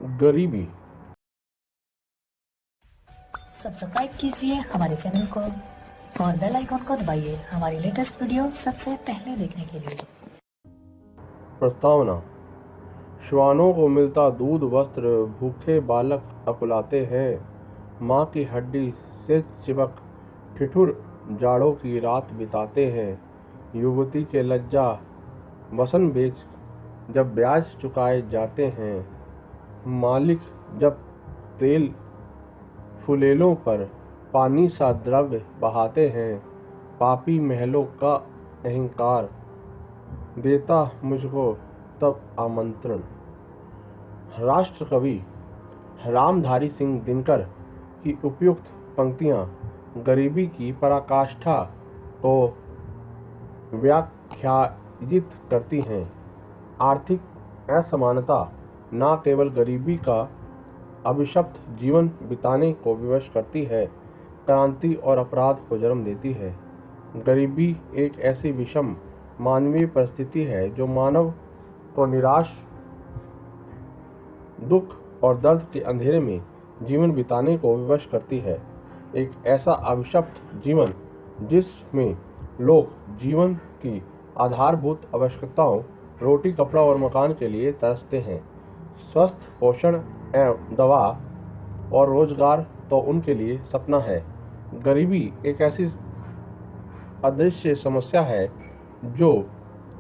गरीबी। सब्सक्राइब कीजिए हमारे चैनल को और बेल आइकॉन को दबाइए हमारी लेटेस्ट वीडियो सबसे पहले देखने के लिए। प्रस्तावना। श्वानों को मिलता दूध वस्त्र, भूखे बालक अकुलाते हैं। माँ की हड्डी से चिपक ठिठुर जाड़ों की रात बिताते हैं। युवती के लज्जा वसन बेच जब ब्याज चुकाए जाते हैं। मालिक जब तेल फुलेलों पर पानी सा द्रव्य बहाते हैं। पापी महलों का अहंकार देता मुझको तब आमंत्रण। राष्ट्र कवि रामधारी सिंह दिनकर की उपयुक्त पंक्तियां गरीबी की पराकाष्ठा को व्याख्यायित करती हैं। आर्थिक असमानता न केवल गरीबी का अभिशप्त जीवन बिताने को विवश करती है, क्रांति और अपराध को जन्म देती है। गरीबी एक ऐसी विषम मानवीय परिस्थिति है जो मानव को निराश, दुख और दर्द के अंधेरे में जीवन बिताने को विवश करती है। एक ऐसा अभिशप्त जीवन जिसमें लोग जीवन की आधारभूत आवश्यकताओं रोटी, कपड़ा और मकान के लिए तरसते हैं। स्वस्थ पोषण एवं दवा और रोजगार तो उनके लिए सपना है। गरीबी एक ऐसी अदृश्य समस्या है जो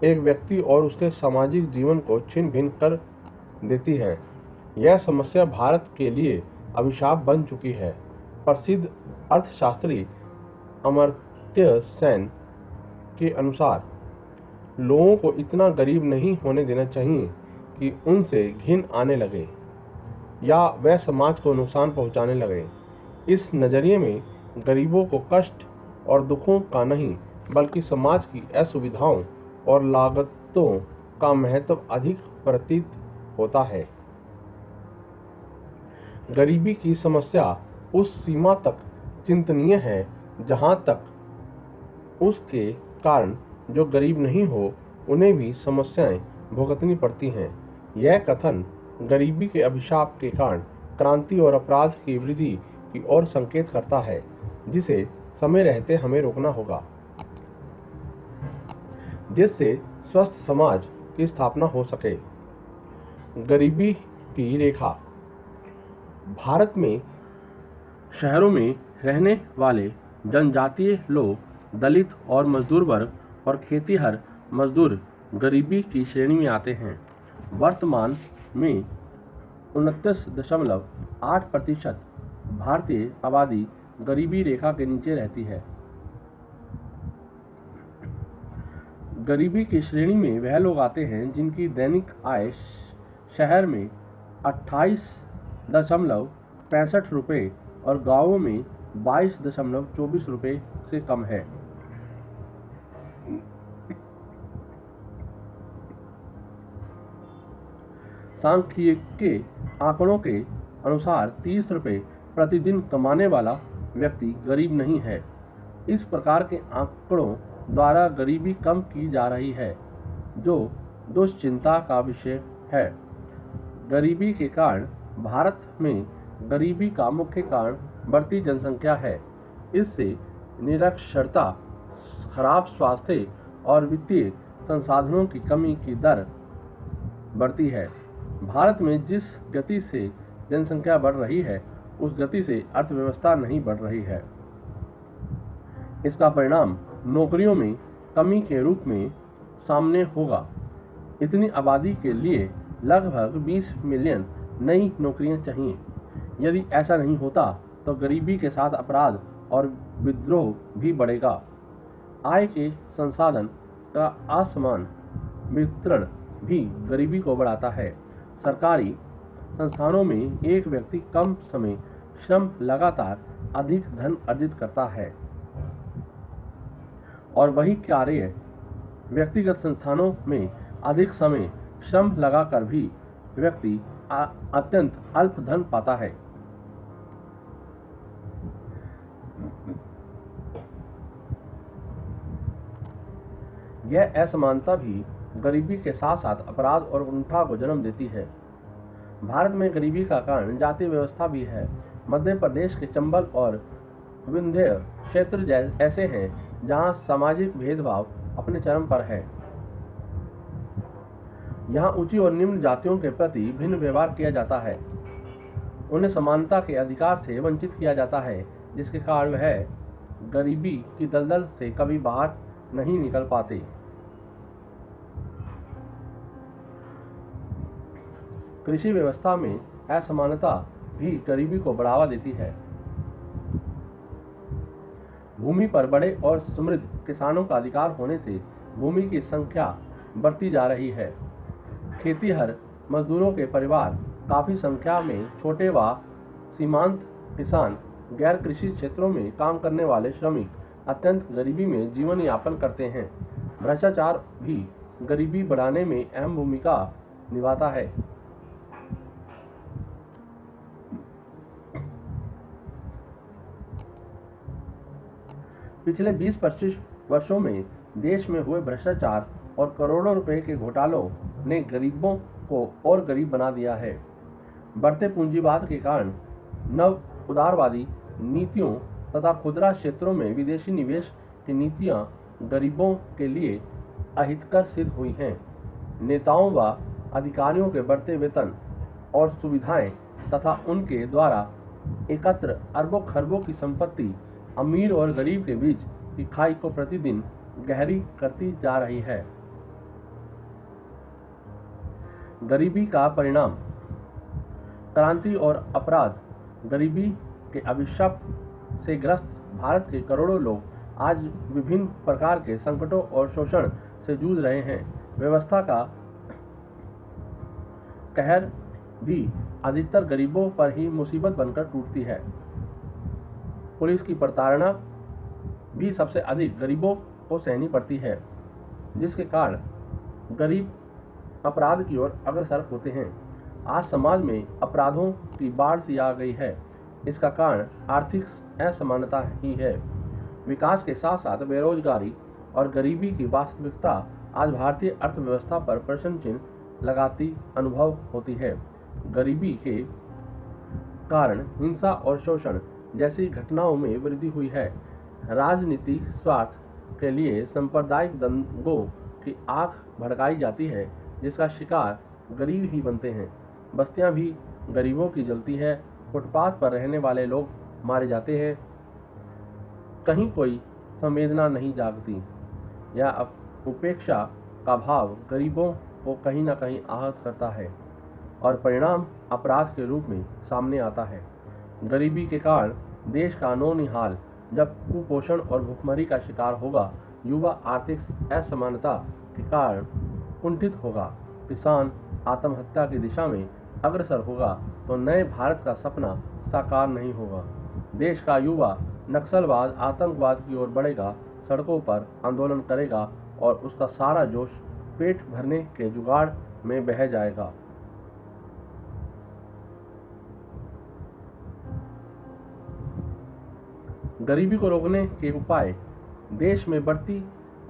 एक व्यक्ति और उसके सामाजिक जीवन को छिन्न भिन्न कर देती है। यह समस्या भारत के लिए अभिशाप बन चुकी है। प्रसिद्ध अर्थशास्त्री अमर्त्य सेन के अनुसार लोगों को इतना गरीब नहीं होने देना चाहिए कि उनसे घिन आने लगे या वह समाज को नुकसान पहुंचाने लगे। इस नज़रिए में गरीबों को कष्ट और दुखों का नहीं बल्कि समाज की असुविधाओं और लागतों का महत्व अधिक प्रतीत होता है। गरीबी की समस्या उस सीमा तक चिंतनीय है जहां तक उसके कारण जो गरीब नहीं हो उन्हें भी समस्याएं भुगतनी पड़ती हैं। यह कथन गरीबी के अभिशाप के कारण क्रांति और अपराध की वृद्धि की ओर संकेत करता है, जिसे समय रहते हमें रोकना होगा, जिससे स्वस्थ समाज की स्थापना हो सके। गरीबी की रेखा। भारत में शहरों में रहने वाले जनजातीय लोग, दलित और मजदूर वर्ग और खेतीहर मजदूर गरीबी की श्रेणी में आते हैं। वर्तमान में 29.8% भारतीय आबादी गरीबी रेखा के नीचे रहती है। गरीबी की श्रेणी में वह लोग आते हैं जिनकी दैनिक आय शहर में 28.65 रुपये और गांवों में 22.24 रुपये से कम है। सांख्यिकी आंकड़ों के अनुसार 30 रुपये प्रतिदिन कमाने वाला व्यक्ति गरीब नहीं है। इस प्रकार के आंकड़ों द्वारा गरीबी कम की जा रही है, जो दुश्चिंता का विषय है। गरीबी के कारण भारत में गरीबी का मुख्य कारण बढ़ती जनसंख्या है। इससे निरक्षरता, खराब स्वास्थ्य और वित्तीय संसाधनों की कमी की दर बढ़ती है। भारत में जिस गति से जनसंख्या बढ़ रही है उस गति से अर्थव्यवस्था नहीं बढ़ रही है। इसका परिणाम नौकरियों में कमी के रूप में सामने होगा। इतनी आबादी के लिए लगभग 20 मिलियन नई नौकरियां चाहिए। यदि ऐसा नहीं होता तो गरीबी के साथ अपराध और विद्रोह भी बढ़ेगा। आय के संसाधन का असमान वितरण भी गरीबी को बढ़ाता है। सरकारी संस्थानों में एक व्यक्ति कम समय श्रम लगातार अधिक धन अर्जित करता है और वही कार्य व्यक्तिगत संस्थानों में अधिक समय श्रम लगाकर भी व्यक्ति अत्यंत अल्प धन पाता है। यह असमानता भी गरीबी के साथ साथ अपराध और कुंठा को जन्म देती है। भारत में गरीबी का कारण जाति व्यवस्था भी है। मध्य प्रदेश के चंबल और विंध्य क्षेत्र ऐसे हैं जहां सामाजिक भेदभाव अपने चरम पर है। यहाँ ऊंची और निम्न जातियों के प्रति भिन्न व्यवहार किया जाता है। उन्हें समानता के अधिकार से वंचित किया जाता है, जिसके कारण वह गरीबी की दलदल से कभी बाहर नहीं निकल पाते। कृषि व्यवस्था में असमानता भी गरीबी को बढ़ावा देती है। भूमि पर बड़े और समृद्ध किसानों का अधिकार होने से भूमि की संख्या बढ़ती जा रही है। खेतीहर मजदूरों के परिवार काफी संख्या में छोटे व सीमांत किसान, गैर कृषि क्षेत्रों में काम करने वाले श्रमिक अत्यंत गरीबी में जीवन यापन करते हैं। भ्रष्टाचार भी गरीबी बढ़ाने में अहम भूमिका निभाता है। पिछले 20-25 वर्षों में देश में हुए भ्रष्टाचार और करोड़ों रुपए के घोटालों ने गरीबों को और गरीब बना दिया है। बढ़ते पूंजीवाद के कारण नव उदारवादी नीतियों तथा खुदरा क्षेत्रों में विदेशी निवेश की नीतियां गरीबों के लिए अहितकर सिद्ध हुई हैं। नेताओं व अधिकारियों के बढ़ते वेतन और सुविधाएं तथा उनके द्वारा एकत्र अरबों खरबों की संपत्ति अमीर और गरीब के बीच की खाई को प्रतिदिन गहरी करती जा रही है। गरीबी का परिणाम। क्रांति और अपराध। गरीबी के अभिशाप से ग्रस्त भारत के करोड़ों लोग आज विभिन्न प्रकार के संकटों और शोषण से जूझ रहे हैं। व्यवस्था का कहर भी अधिकतर गरीबों पर ही मुसीबत बनकर टूटती है। पुलिस की प्रताड़ना भी सबसे अधिक गरीबों को सहनी पड़ती है, जिसके कारण गरीब अपराध की ओर अग्रसर होते हैं। आज समाज में अपराधों की बाढ़ सी आ गई है। इसका कारण आर्थिक असमानता ही है। विकास के साथ साथ बेरोजगारी और गरीबी की वास्तविकता आज भारतीय अर्थव्यवस्था पर प्रश्न चिन्ह लगाती अनुभव होती है। गरीबी के कारण हिंसा और शोषण जैसी घटनाओं में वृद्धि हुई है। राजनीतिक स्वार्थ के लिए सांप्रदायिक दंगों की आग भड़काई जाती है, जिसका शिकार गरीब ही बनते हैं। बस्तियां भी गरीबों की जलती है। फुटपाथ पर रहने वाले लोग मारे जाते हैं। कहीं कोई संवेदना नहीं जागती। यह उपेक्षा का भाव गरीबों को कहीं न कहीं आहत करता है और परिणाम अपराध के रूप में सामने आता है। गरीबी के कारण देश का अनोनिहाल जब कुपोषण और भुखमरी का शिकार होगा, युवा आर्थिक असमानता के कारण कुंठित होगा, किसान आत्महत्या की दिशा में अग्रसर होगा, तो नए भारत का सपना साकार नहीं होगा। देश का युवा नक्सलवाद, आतंकवाद की ओर बढ़ेगा, सड़कों पर आंदोलन करेगा और उसका सारा जोश पेट भरने के जुगाड़ में बह जाएगा। गरीबी को रोकने के उपाय। देश में बढ़ती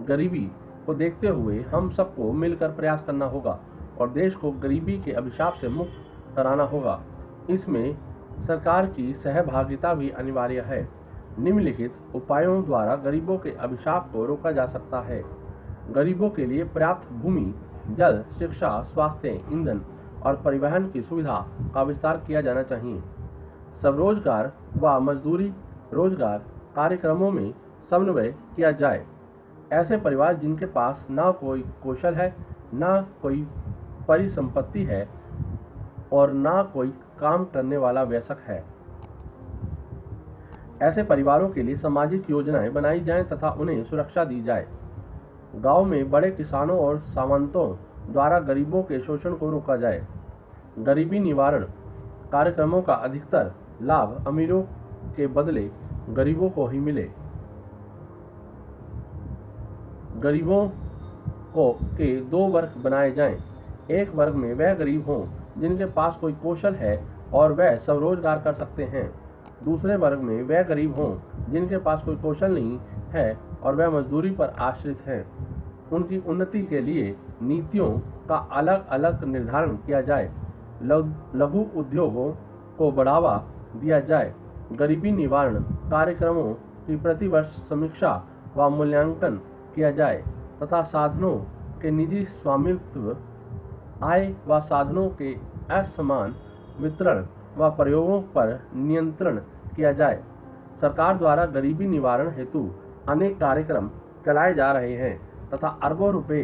गरीबी को देखते हुए हम सबको मिलकर प्रयास करना होगा और देश को गरीबी के अभिशाप से मुक्त कराना होगा। इसमें सरकार की सहभागिता भी अनिवार्य है। निम्नलिखित उपायों द्वारा गरीबों के अभिशाप को रोका जा सकता है। गरीबों के लिए पर्याप्त भूमि, जल, शिक्षा, स्वास्थ्य, ईंधन और परिवहन की सुविधा का विस्तार किया जाना चाहिए। स्वरोजगार व मजदूरी रोजगार कार्यक्रमों में समन्वय किया जाए। ऐसे परिवार जिनके पास ना कोई कौशल है, ना कोई परिसंपत्ति है और ना कोई काम करने वाला वयस्क है, ऐसे परिवारों के लिए सामाजिक योजनाएं बनाई जाएं तथा उन्हें सुरक्षा दी जाए। गांव में बड़े किसानों और सामंतों द्वारा गरीबों के शोषण को रोका जाए। गरीबी निवारण कार्यक्रमों का अधिकतर लाभ अमीरों के बदले गरीबों को ही मिले। गरीबों को के दो वर्ग बनाए जाएं। एक वर्ग में वह गरीब हों जिनके पास कोई कौशल है और वह स्वरोजगार कर सकते हैं। दूसरे वर्ग में वह गरीब हों जिनके पास कोई कौशल नहीं है और वह मजदूरी पर आश्रित हैं। उनकी उन्नति के लिए नीतियों का अलग अलग निर्धारण किया जाए। लघु उद्योगों को बढ़ावा दिया जाए, गरीबी निवारण कार्यक्रमों की प्रतिवर्ष समीक्षा व मूल्यांकन किया जाए तथा साधनों के निजी स्वामित्व, आय व साधनों के असमान वितरण व प्रयोगों पर नियंत्रण किया जाए। सरकार द्वारा गरीबी निवारण हेतु अनेक कार्यक्रम चलाए जा रहे हैं तथा अरबों रुपए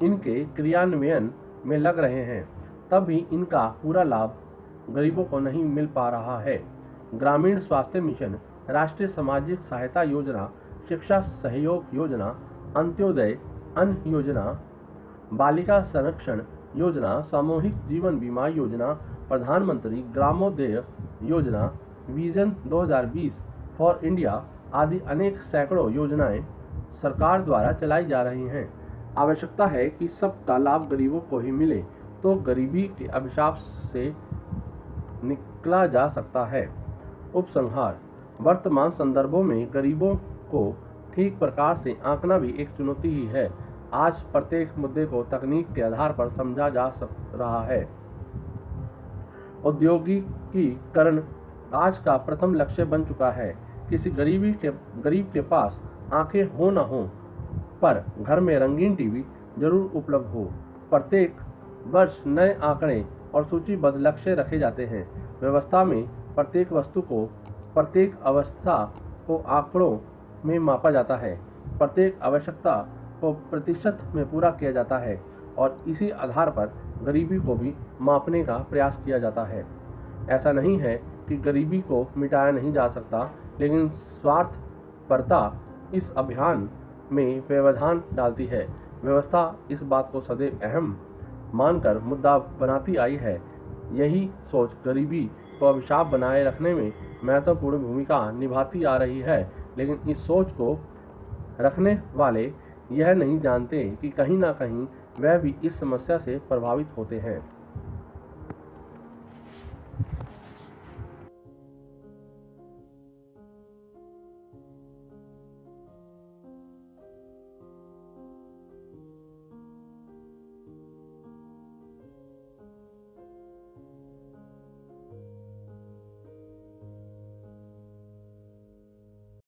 इनके क्रियान्वयन में लग रहे हैं, तब भी इनका पूरा लाभ गरीबों को नहीं मिल पा रहा है। ग्रामीण स्वास्थ्य मिशन, राष्ट्रीय सामाजिक सहायता योजना, शिक्षा सहयोग योजना, अंत्योदय अन्न योजना, बालिका संरक्षण योजना, सामूहिक जीवन बीमा योजना, प्रधानमंत्री ग्रामोदय योजना, विजन 2020 फॉर इंडिया आदि अनेक सैकड़ों योजनाएं सरकार द्वारा चलाई जा रही हैं। आवश्यकता है कि सबका लाभ गरीबों को ही मिले, तो गरीबी के अभिशाप से निकला जा सकता है। उपसंहार: वर्तमान संदर्भों में गरीबों को ठीक प्रकार से आंकना भी एक चुनौती ही है। आज प्रत्येक मुद्दे को तकनीक के आधार पर समझा जा रहा है। औद्योगिकीकरण आज का प्रथम लक्ष्य बन चुका है। किसी गरीब के पास आंखें हो न हो, पर घर में रंगीन टीवी जरूर उपलब्ध हो। प्रत्येक वर्ष नए आंकड़े और सूचीबद्ध लक्ष्य रखे जाते हैं। व्यवस्था में प्रत्येक वस्तु को, प्रत्येक अवस्था को आंकड़ों में मापा जाता है। प्रत्येक आवश्यकता को प्रतिशत में पूरा किया जाता है और इसी आधार पर गरीबी को भी मापने का प्रयास किया जाता है। ऐसा नहीं है कि गरीबी को मिटाया नहीं जा सकता, लेकिन स्वार्थपरता इस अभियान में व्यवधान डालती है। व्यवस्था इस बात को सदैव अहम मानकर मुद्दा बनाती आई है। यही सोच गरीबी को अभिशाप बनाए रखने में महत्वपूर्ण भूमिका निभाती आ रही है, लेकिन इस सोच को रखने वाले यह नहीं जानते कि कहीं ना कहीं वह भी इस समस्या से प्रभावित होते हैं।